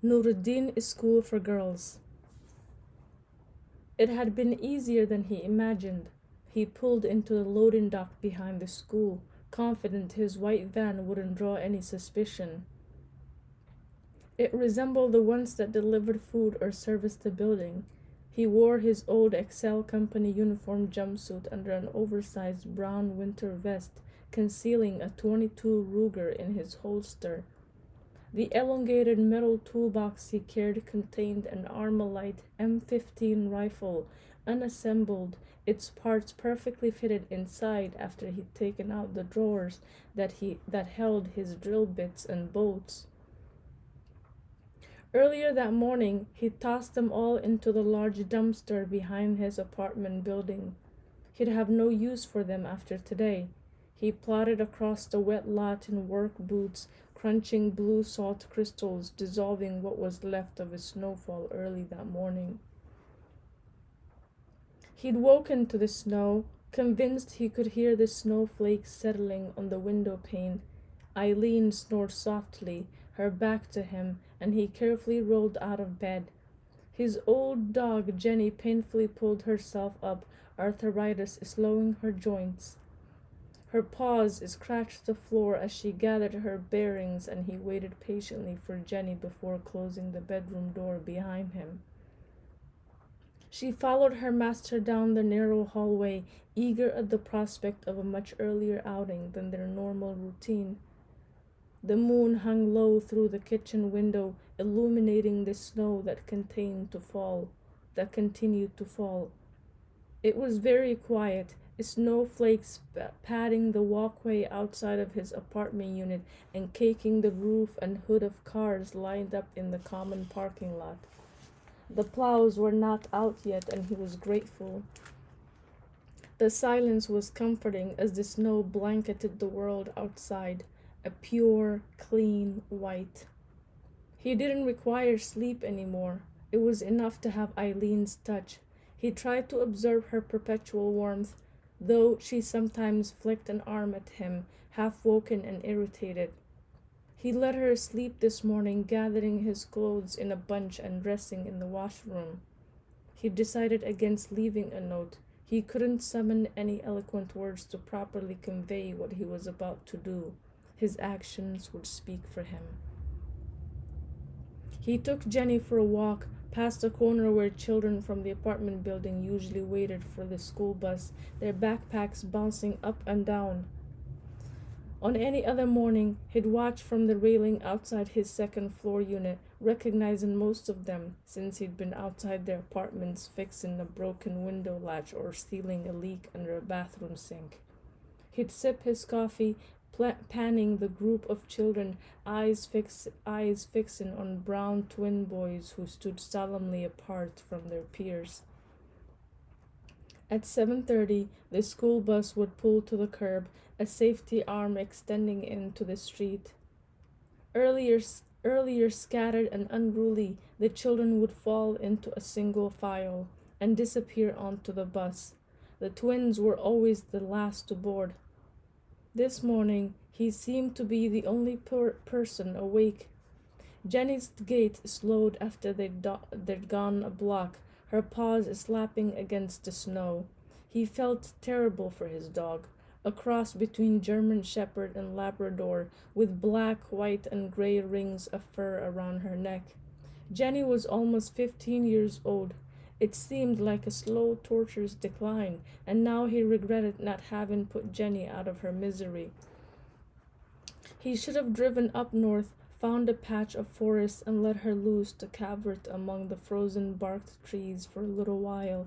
Nurrideen School for Girls. It had been easier than he imagined. He pulled into the loading dock behind the school, confident his white van wouldn't draw any suspicion. It resembled the ones that delivered food or serviced the building. He wore his old Excel Company uniform jumpsuit under an oversized brown winter vest, concealing a 22 Ruger in his holster. The elongated metal toolbox he carried contained an Armalite M15 rifle, unassembled, its parts perfectly fitted inside after he'd taken out the drawers that held his drill bits and bolts. Earlier that morning, he tossed them all into the large dumpster behind his apartment building. He'd have no use for them after today. He plodded across the wet lot in work boots, crunching blue salt crystals, dissolving what was left of his snowfall early that morning. He'd woken to the snow, convinced he could hear the snowflakes settling on the window pane. Eileen snored softly, her back to him, and he carefully rolled out of bed. His old dog Jenny painfully pulled herself up, arthritis slowing her joints. Her paws scratched the floor as she gathered her bearings, and he waited patiently for Jenny before closing the bedroom door behind him. She followed her master down the narrow hallway, eager at the prospect of a much earlier outing than their normal routine. The moon hung low through the kitchen window, illuminating the snow that continued to fall. It was very quiet, snowflakes padding the walkway outside of his apartment unit and caking the roof and hood of cars lined up in the common parking lot. The plows were not out yet, and he was grateful. The silence was comforting as the snow blanketed the world outside, a pure, clean white. He didn't require sleep anymore. It was enough to have Eileen's touch. He tried to observe her perpetual warmth, though she sometimes flicked an arm at him, half woken and irritated. He let her sleep this morning, gathering his clothes in a bunch and dressing in the washroom. He decided against leaving a note. He couldn't summon any eloquent words to properly convey what he was about to do. His actions would speak for him. He took Jenny for a walk past the corner where children from the apartment building usually waited for the school bus, their backpacks bouncing up and down. On any other morning, he'd watch from the railing outside his second-floor unit, recognizing most of them, since he'd been outside their apartments fixing a broken window latch or sealing a leak under a bathroom sink. He'd sip his coffee, panning the group of children, eyes fixing on brown twin boys who stood solemnly apart from their peers. At 7:30, the school bus would pull to the curb, a safety arm extending into the street. Earlier scattered and unruly, the children would fall into a single file and disappear onto the bus. The twins were always the last to board. This morning, he seemed to be the only person awake. Jenny's gait slowed after they'd gone a block, her paws slapping against the snow. He felt terrible for his dog, a cross between German Shepherd and Labrador, with black, white, and gray rings of fur around her neck. Jenny was almost 15 years old. It seemed like a slow, torturous decline, and now he regretted not having put Jenny out of her misery. He should have driven up north, found a patch of forest, and let her loose to cavort among the frozen-barked trees for a little while.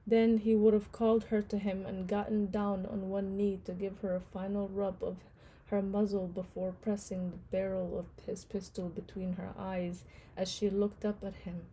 Then he would have called her to him and gotten down on one knee to give her a final rub of her muzzle before pressing the barrel of his pistol between her eyes as she looked up at him.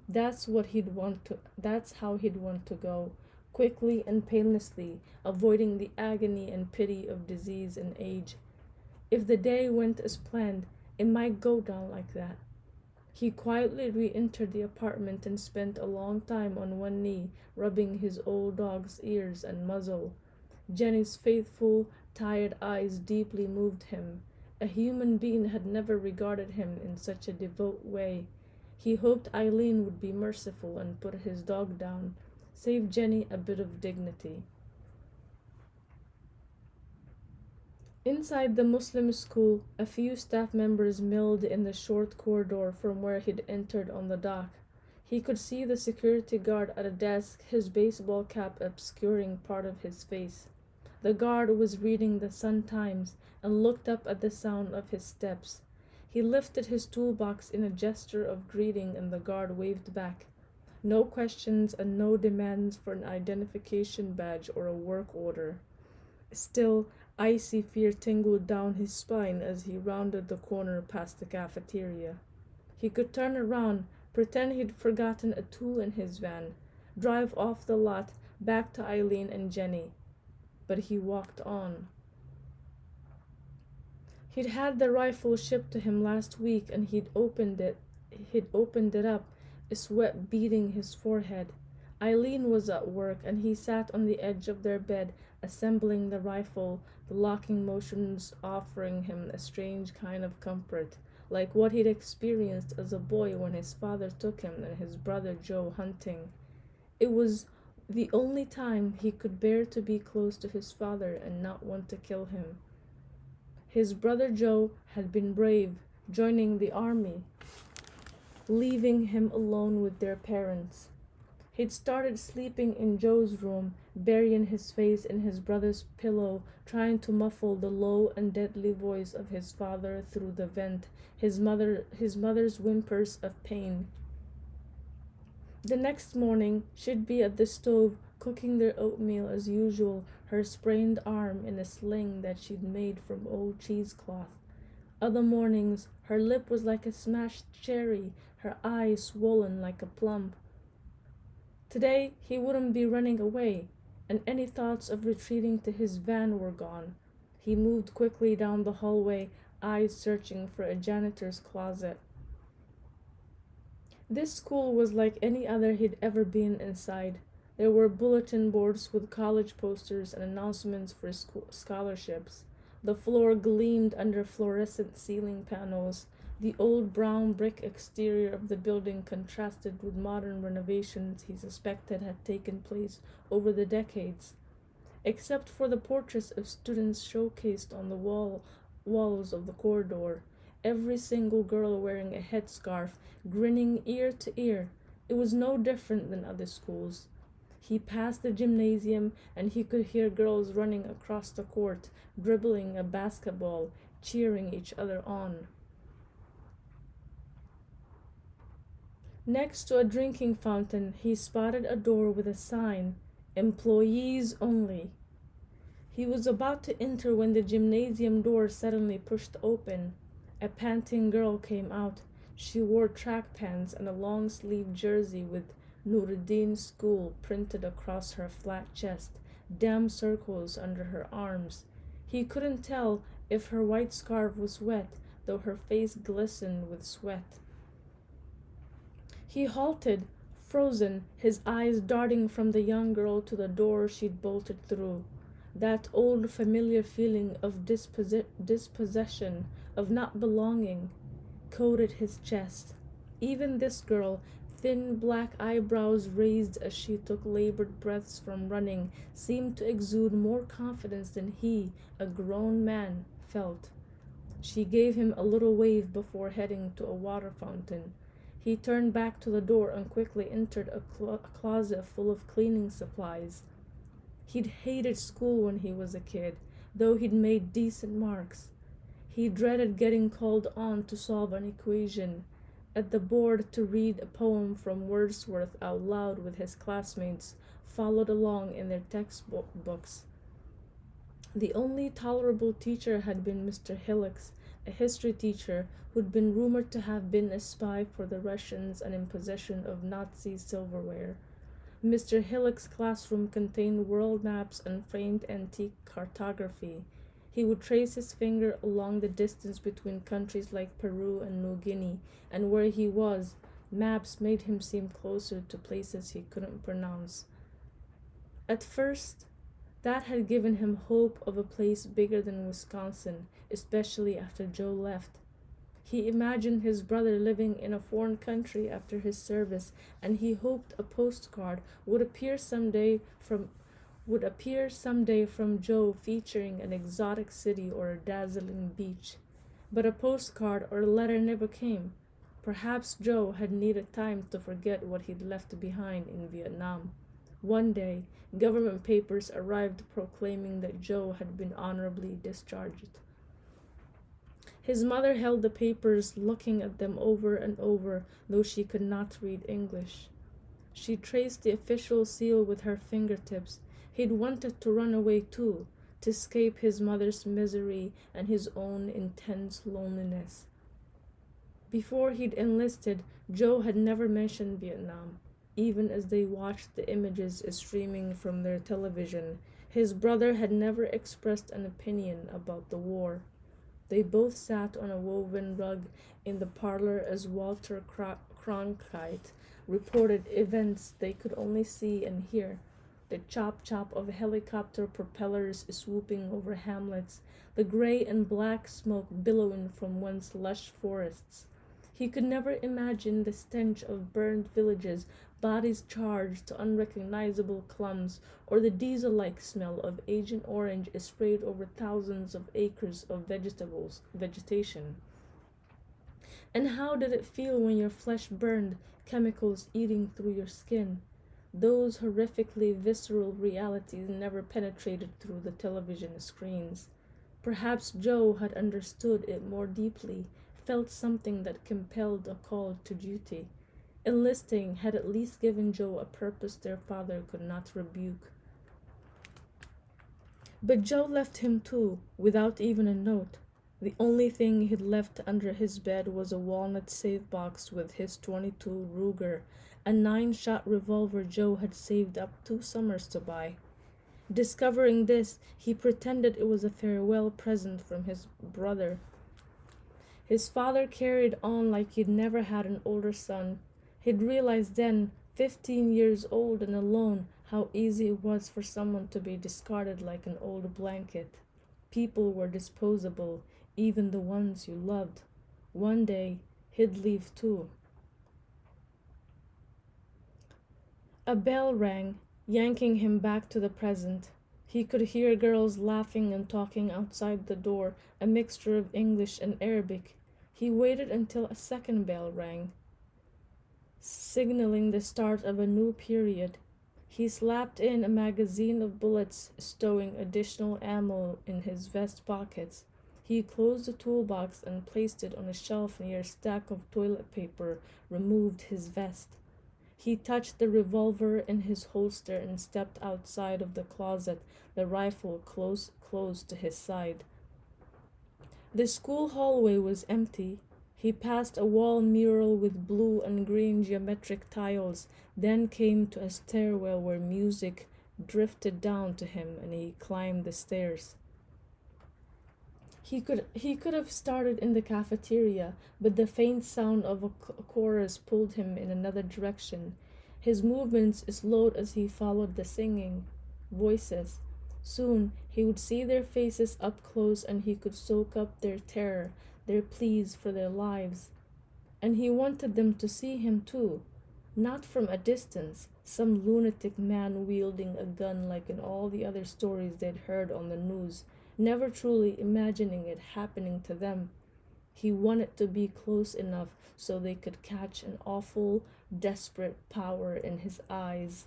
That's how he'd want to go, quickly and painlessly, avoiding the agony and pity of disease and age. If the day went as planned, it might go down like that. He quietly re-entered the apartment and spent a long time on one knee, rubbing his old dog's ears and muzzle. Jenny's faithful, tired eyes deeply moved him, A human being had never regarded him in such a devout way. He hoped Eileen would be merciful and put his dog down, save Jenny a bit of dignity. Inside the Muslim school, a few staff members milled in the short corridor from where he'd entered on the dock. He could see the security guard at a desk, his baseball cap obscuring part of his face. The guard was reading the Sun-Times and looked up at the sound of his steps. He lifted his toolbox in a gesture of greeting and the guard waved back. No questions and no demands for an identification badge or a work order. Still, icy fear tingled down his spine as he rounded the corner past the cafeteria. He could turn around, pretend he'd forgotten a tool in his van, drive off the lot back to Eileen and Jenny. But he walked on. He'd had the rifle shipped to him last week and he'd opened it up, a sweat beading his forehead. Eileen was at work and he sat on the edge of their bed, assembling the rifle, the locking motions offering him a strange kind of comfort, like what he'd experienced as a boy when his father took him and his brother Joe hunting. It was the only time he could bear to be close to his father and not want to kill him. His brother Joe had been brave, joining the army, leaving him alone with their parents. He'd started sleeping in Joe's room, burying his face in his brother's pillow, trying to muffle the low and deadly voice of his father through the vent, his mother's whimpers of pain. The next morning, she'd be at the stove, cooking their oatmeal as usual, her sprained arm in a sling that she'd made from old cheesecloth. Other mornings, her lip was like a smashed cherry, her eye swollen like a plum. Today, he wouldn't be running away, and any thoughts of retreating to his van were gone. He moved quickly down the hallway, eyes searching for a janitor's closet. This school was like any other he'd ever been inside. There were bulletin boards with college posters and announcements for scholarships. The floor gleamed under fluorescent ceiling panels. The old brown brick exterior of the building contrasted with modern renovations he suspected had taken place over the decades. Except for the portraits of students showcased on the walls of the corridor, every single girl wearing a headscarf, grinning ear to ear. It was no different than other schools. He passed the gymnasium and he could hear girls running across the court, dribbling a basketball, cheering each other on. Next to a drinking fountain, he spotted a door with a sign, "Employees Only." He was about to enter when the gymnasium door suddenly pushed open. A panting girl came out. She wore track pants and a long-sleeved jersey with Nurrideen School printed across her flat chest, damp circles under her arms. He couldn't tell if her white scarf was wet, though her face glistened with sweat. He halted, frozen, his eyes darting from the young girl to the door she'd bolted through. That old familiar feeling of dispossession, of not belonging, coated his chest. Even this girl, thin black eyebrows raised as she took labored breaths from running, seemed to exude more confidence than he, a grown man, felt. She gave him a little wave before heading to a water fountain. He turned back to the door and quickly entered a closet full of cleaning supplies. He'd hated school when he was a kid, though he'd made decent marks. He dreaded getting called on to solve an equation, at the board to read a poem from Wordsworth out loud with his classmates, followed along in their textbooks. The only tolerable teacher had been Mr. Hillocks, a history teacher who'd been rumored to have been a spy for the Russians and in possession of Nazi silverware. Mr. Hillocks' classroom contained world maps and framed antique cartography. He would trace his finger along the distance between countries like Peru and New Guinea, and where he was, maps made him seem closer to places he couldn't pronounce. At first, That had given him hope of a place bigger than Wisconsin, especially after Joe left. He imagined his brother living in a foreign country after his service, and he hoped a postcard would appear someday from Joe featuring an exotic city or a dazzling beach. But a postcard or a letter never came. Perhaps Joe had needed time to forget what he'd left behind in Vietnam. One day, government papers arrived proclaiming that Joe had been honorably discharged. His mother held the papers, looking at them over and over, though she could not read English. She traced the official seal with her fingertips. He'd wanted to run away too, to escape his mother's misery and his own intense loneliness. Before he'd enlisted, Joe had never mentioned Vietnam. Even as they watched the images streaming from their television, his brother had never expressed an opinion about the war. They both sat on a woven rug in the parlor as Walter Cronkite reported events they could only see and hear. The chop-chop of helicopter propellers swooping over hamlets, the gray and black smoke billowing from once lush forests. He could never imagine the stench of burned villages, bodies charged to unrecognizable clumps, or the diesel-like smell of Agent Orange sprayed over thousands of acres of vegetation. And how did it feel when your flesh burned, chemicals eating through your skin? Those horrifically visceral realities never penetrated through the television screens. Perhaps Joe had understood it more deeply, felt something that compelled a call to duty. Enlisting had at least given Joe a purpose their father could not rebuke. But Joe left him too, without even a note. The only thing he'd left under his bed was a walnut safe box with his .22 Ruger, a 9-shot revolver Joe had saved up 2 summers to buy. Discovering this, he pretended it was a farewell present from his brother. His father carried on like he'd never had an older son. He'd realized then, 15 years old and alone, how easy it was for someone to be discarded like an old blanket. People were disposable, even the ones you loved. One day, he'd leave too. A bell rang, yanking him back to the present. He could hear girls laughing and talking outside the door, a mixture of English and Arabic. He waited until a second bell rang, signaling the start of a new period. He slapped in a magazine of bullets, stowing additional ammo in his vest pockets. He closed the toolbox and placed it on a shelf near a stack of toilet paper, removed his vest. He touched the revolver in his holster and stepped outside of the closet, the rifle close to his side. The school hallway was empty. He passed a wall mural with blue and green geometric tiles, then came to a stairwell where music drifted down to him and he climbed the stairs. He could have started in the cafeteria, but the faint sound of a chorus pulled him in another direction. His movements slowed as he followed the singing voices. Soon he would see their faces up close and he could soak up their terror, their pleas for their lives. And he wanted them to see him too, not from a distance, some lunatic man wielding a gun like in all the other stories they'd heard on the news, never truly imagining it happening to them. He wanted to be close enough so they could catch an awful, desperate power in his eyes.